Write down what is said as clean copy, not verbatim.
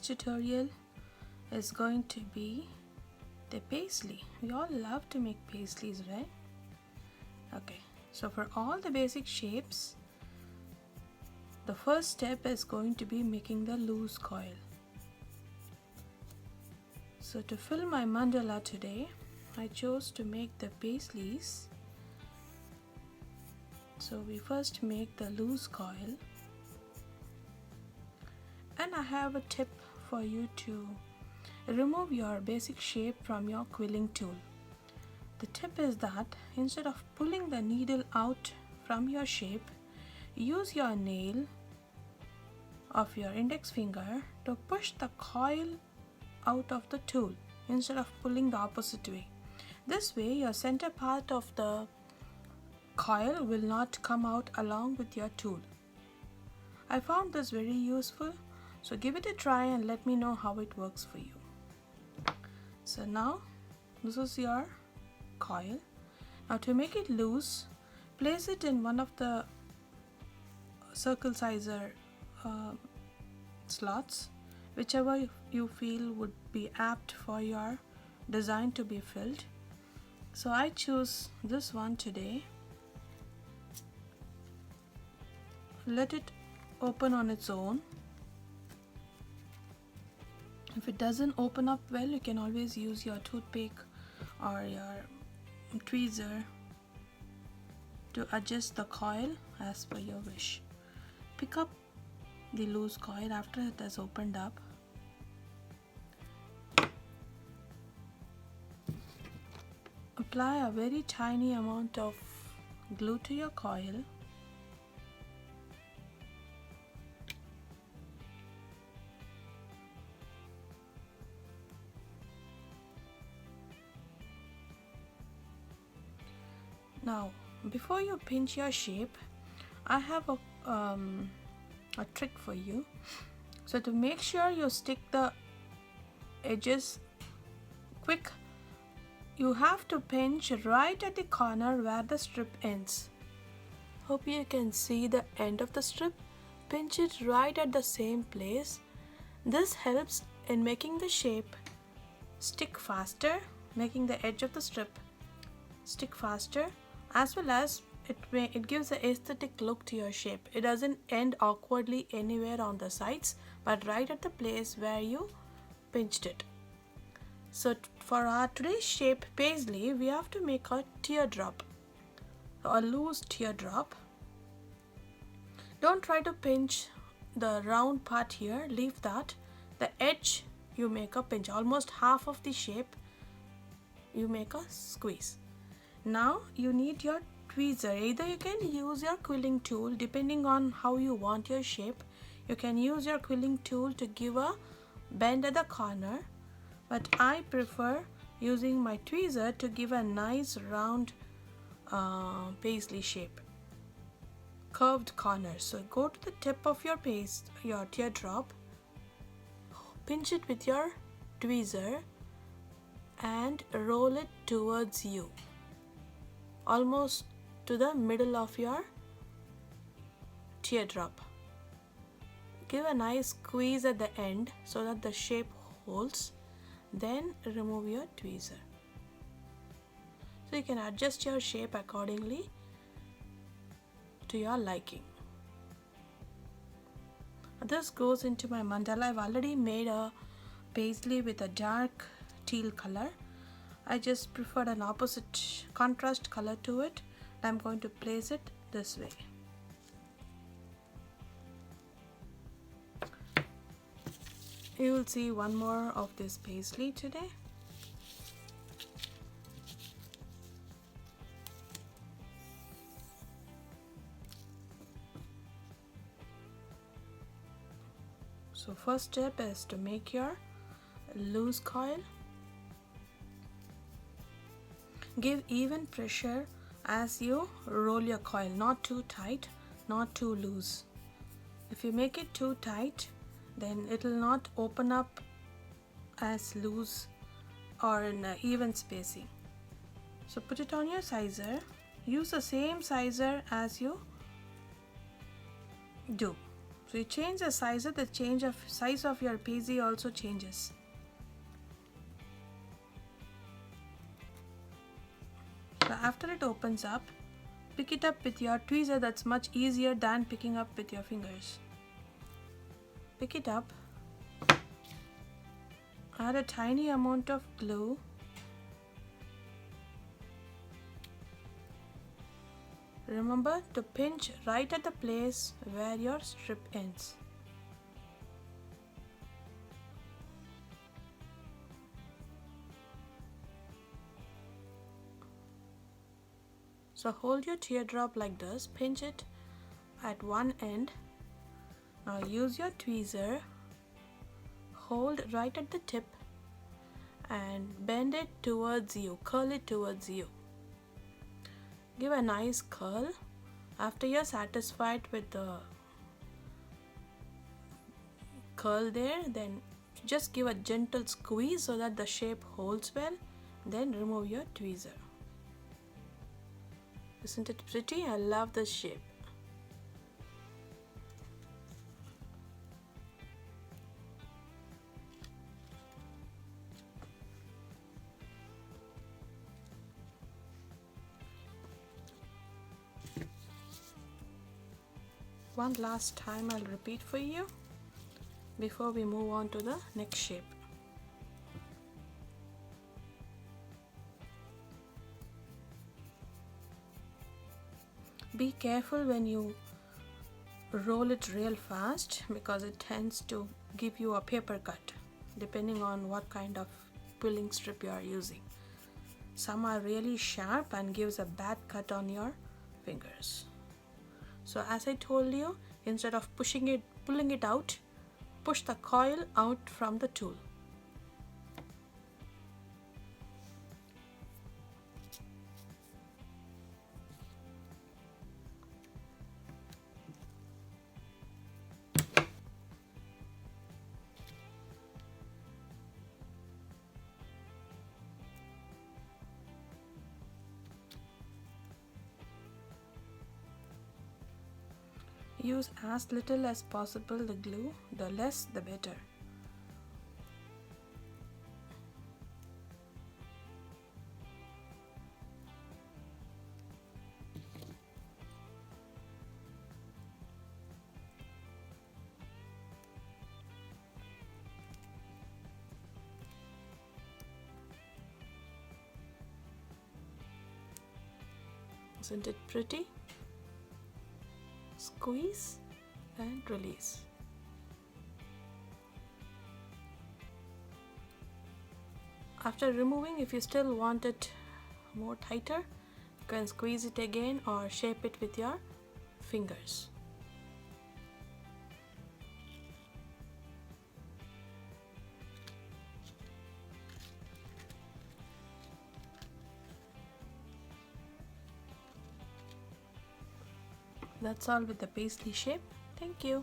tutorial is going to be the paisley. We all love to make paisleys, right? Okay, so for all the basic shapes, the first step is going to be making the loose coil. So to fill my mandala today, I chose to make the paisleys. So we first make the loose coil, and I have a tip for you to remove your basic shape from your quilling tool. The tip is that instead of pulling the needle out from your shape, use your nail of your index finger to push the coil out of the tool instead of pulling the opposite way. This way your center part of the coil will not come out along with your tool. I found this very useful, so give it a try and let me know how it works for you. So now this is your coil. Now to make it loose, place it in one of the circle sizer slots, whichever you feel would be apt for your design to be filled. So I choose this one today. Let it open on its own. If it doesn't open up well, you can always use your toothpick or your tweezer to adjust the coil as per your wish. Pick up the loose coil after it has opened up. Apply a very tiny amount of glue to your coil. Now, before you pinch your shape, I have a trick for you. So to make sure you stick the edges quick, you have to pinch right at the corner where the strip ends. Hope you can see the end of the strip. Pinch it right at the same place. This helps in making the shape stick faster, making the edge of the strip stick faster, as well as it gives an aesthetic look to your shape. It doesn't end awkwardly anywhere on the sides, but right at the place where you pinched it. So for our today's shape paisley, we have to make a teardrop, a loose teardrop. Don't try to pinch the round part here, leave that. The edge you make a pinch, almost half of the shape you make a squeeze. Now you need your tweezer. Either you can use your quilling tool, depending on how you want your shape. You can use your quilling tool to give a bend at the corner, but I prefer using my tweezer to give a nice round paisley shape, curved corners. So go to the tip of your teardrop, pinch it with your tweezer and roll it towards you, almost to the middle of your teardrop. Give a nice squeeze at the end so that the shape holds. Then remove your tweezer. So you can adjust your shape accordingly to your liking. This goes into my mandala. I've already made a paisley with a dark teal color. I just preferred an opposite contrast color to it. I'm going to place it this way. You will see one more of this paisley today. So first step is to make your loose coil. Give even pressure as you roll your coil, not too tight, not too loose. If you make it too tight, then it will not open up as loose or in even spacing. So put it on your sizer. Use the same sizer as you do. So So you change the size of your paisley also changes. So after it opens up, pick it up with your tweezer. That's much easier than picking up with your fingers. Pick it up, add a tiny amount of glue, remember to pinch right at the place where your strip ends. So hold your teardrop like this, pinch it at one end. Now use your tweezer, hold right at the tip and bend it towards you, curl it towards you. Give a nice curl. After you're satisfied with the curl there, then just give a gentle squeeze so that the shape holds well. Then remove your tweezer. Isn't it pretty? I love this shape. One last time I'll repeat for you before we move on to the next shape. Be careful when you roll it real fast because it tends to give you a paper cut depending on what kind of quilling strip you are using. Some are really sharp and gives a bad cut on your fingers. So as I told you, instead of pulling it out, push the coil out from the tool. Use as little as possible the glue, the less the better. Isn't it pretty? Squeeze and release. After removing, if you still want it more tighter, you can squeeze it again or shape it with your fingers. That's all with the paisley shape. Thank you.